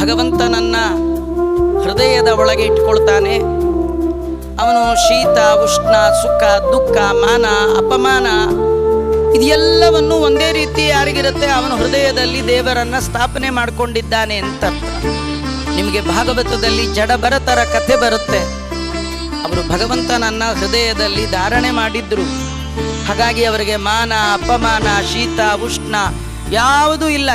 ಭಗವಂತನನ್ನ ಹೃದಯದ ಒಳಗೆ ಇಟ್ಕೊಳ್ತಾನೆ, ಅವನು ಶೀತ ಉಷ್ಣ ಸುಖ ದುಃಖ ಮಾನ ಅಪಮಾನ ಇದೆಲ್ಲವನ್ನು ಒಂದೇ ರೀತಿ ಯಾರಿಗಿರುತ್ತೆ, ಅವನು ಹೃದಯದಲ್ಲಿ ದೇವರನ್ನ ಸ್ಥಾಪನೆ ಮಾಡಿಕೊಂಡಿದ್ದಾನೆ ಅಂತ ಅರ್ಥ. ನಿಮಗೆ ಭಾಗವತದಲ್ಲಿ ಜಡಭರತರ ಕಥೆ ಬರುತ್ತೆ. ಅವರು ಭಗವಂತನನ್ನ ಹೃದಯದಲ್ಲಿ ಧಾರಣೆ ಮಾಡಿದ್ರು. ಹಾಗಾಗಿ ಅವರಿಗೆ ಮಾನ ಅಪಮಾನ ಶೀತ ಉಷ್ಣ ಯಾವುದೂ ಇಲ್ಲ.